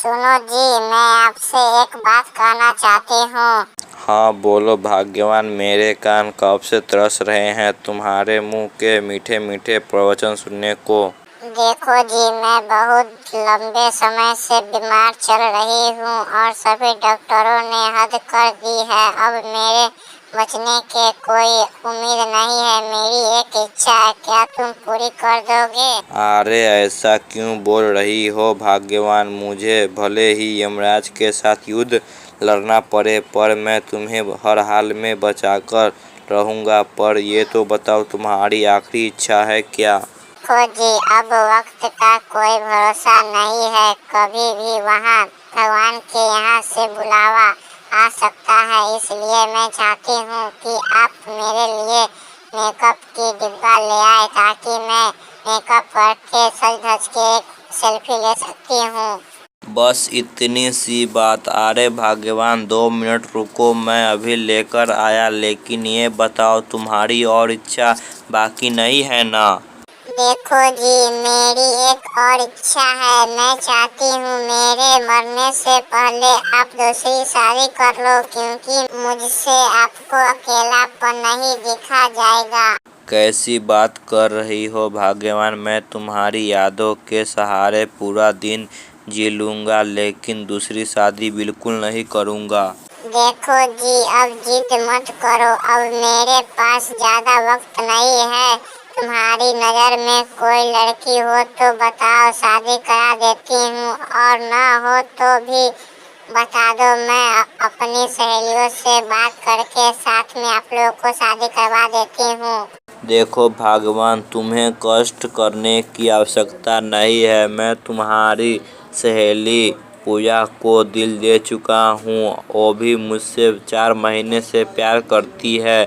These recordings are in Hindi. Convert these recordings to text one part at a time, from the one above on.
सुनो जी, मैं आपसे एक बात कहना चाहती हूँ। हाँ बोलो भाग्यवान, मेरे कान कब से तरस रहे हैं तुम्हारे मुंह के मीठे मीठे प्रवचन सुनने को। देखो जी, मैं बहुत लंबे समय से बीमार चल रही हूँ और सभी डॉक्टरों ने हद कर दी है। अब मेरे बचने के कोई उम्मीद नहीं है। मेरी एक इच्छा है, क्या तुम पूरी कर दोगे? अरे ऐसा क्यों बोल रही हो भाग्यवान, मुझे भले ही यमराज के साथ युद्ध लड़ना पड़े पर मैं तुम्हें हर हाल में बचाकर रहूंगा। पर ये तो बताओ तुम्हारी आखिरी इच्छा है क्या? देखो जी, अब वक्त का कोई भरोसा नहीं है। कभी भी वहाँ भगवान के यहाँ से बुलावा आ सकता है। इसलिए मैं चाहती हूँ कि आप मेरे लिए मेकअप की डिब्बा ले आए ताकि मैं मेकअप करके सज धज के एक सेल्फी ले सकती हूँ। बस इतनी सी बात? अरे भाग्यवान 2 मिनट रुको, मैं अभी लेकर आया। लेकिन ये बताओ तुम्हारी और इच्छा बाकी नहीं है ना? देखो जी, मेरी एक और इच्छा है। मैं चाहती हूँ मेरे मरने से पहले आप दूसरी शादी कर लो, क्योंकि मुझसे आपको अकेलापन नहीं दिखा जाएगा। कैसी बात कर रही हो भाग्यवान, मैं तुम्हारी यादों के सहारे पूरा दिन जी लूँगा, लेकिन दूसरी शादी बिल्कुल नहीं करूँगा। देखो जी, अब जिद मत करो। अब मेरे पास ज्यादा वक्त नहीं है। तुम्हारी नजर में कोई लड़की हो तो बताओ, शादी करा देती हूँ, और ना हो तो भी बता दो। मैं अपनी सहेलियों से बात करके साथ में आप लोगों को शादी करवा देती हूँ। देखो भगवान, तुम्हें कष्ट करने की आवश्यकता नहीं है। मैं तुम्हारी सहेली पूजा को दिल दे चुका हूँ। वो भी मुझसे 4 महीने से प्यार करती है।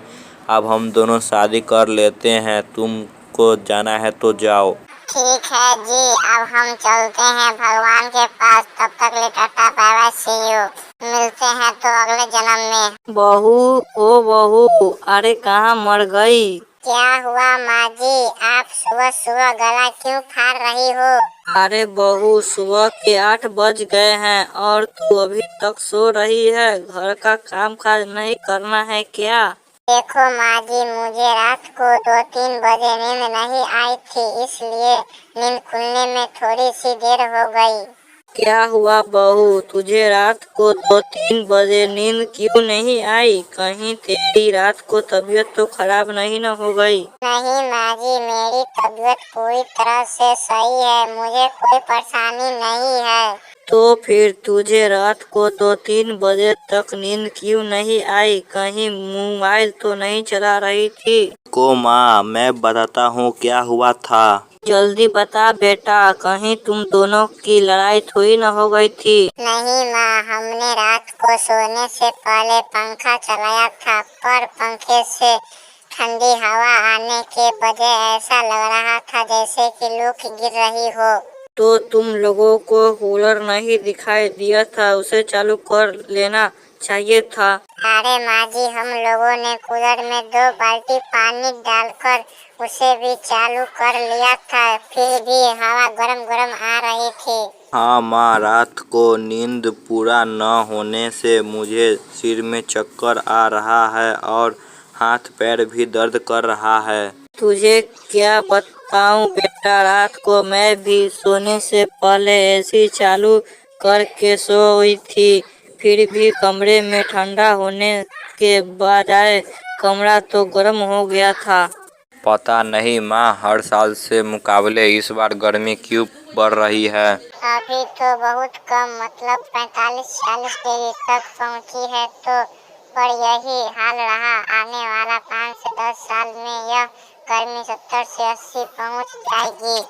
अब हम दोनों शादी कर लेते हैं। तुमको जाना है तो जाओ। ठीक है जी, अब हम चलते हैं भगवान के पास। तब तक ले tata, bye bye, see you. मिलते हैं तो अगले जन्म में। बहू, ओ बहू, अरे कहाँ मर गई? क्या हुआ माँ जी, आप सुबह सुबह गला क्यों फाड़ रही हो? अरे बहू, सुबह के 8 बज गए हैं और तू अभी तक सो रही है। घर का काम काज नहीं करना है क्या? देखो माँ जी, मुझे रात को 2-3 बजे नींद नहीं आई थी, इसलिए नींद खुलने में थोड़ी सी देर हो गई। क्या हुआ बहू, तुझे रात को 2-3 बजे नींद क्यों नहीं आई? कहीं तेरी रात को तबीयत तो खराब नहीं न हो गई? नहीं माँ जी, मेरी तबीयत पूरी तरह से सही है। मुझे कोई परेशानी नहीं है। तो फिर तुझे रात को 2-3 बजे तक नींद क्यों नहीं आई? कहीं मोबाइल तो नहीं चला रही थी? को माँ, मैं बताता हूँ क्या हुआ था। जल्दी बता बेटा, कहीं तुम दोनों की लड़ाई थोड़ी न हो गई थी? नहीं माँ, हमने रात को सोने से पहले पंखा चलाया था, पर पंखे से ठंडी हवा आने के बजाय ऐसा लग रहा था जैसे कि लूक गिर रही हो। तो तुम लोगों को कूलर नहीं दिखाई दिया था? उसे चालू कर लेना चाहिए था। अरे माँ जी, हम लोगों ने कूलर में 2 बाल्टी पानी डालकर उसे भी चालू कर लिया था, फिर भी हवा गरम गरम आ रही थी। हाँ माँ, रात को नींद पूरा न होने से मुझे सिर में चक्कर आ रहा है और हाथ पैर भी दर्द कर रहा है। तुझे क्या बताऊं बेटा, रात को मैं भी सोने से पहले एसी चालू करके सोई थी, फिर भी कमरे में ठंडा होने के बजाय कमरा तो गर्म हो गया था। पता नहीं माँ, हर साल से मुकाबले इस बार गर्मी क्यों बढ़ रही है। अभी तो बहुत कम, मतलब 45-40 डिग्री तक पहुंची है, तो पर यही हाल रहा आने वाला 5 से 10 साल में यह गर्मी 70 से 80 पहुंच जाएगी।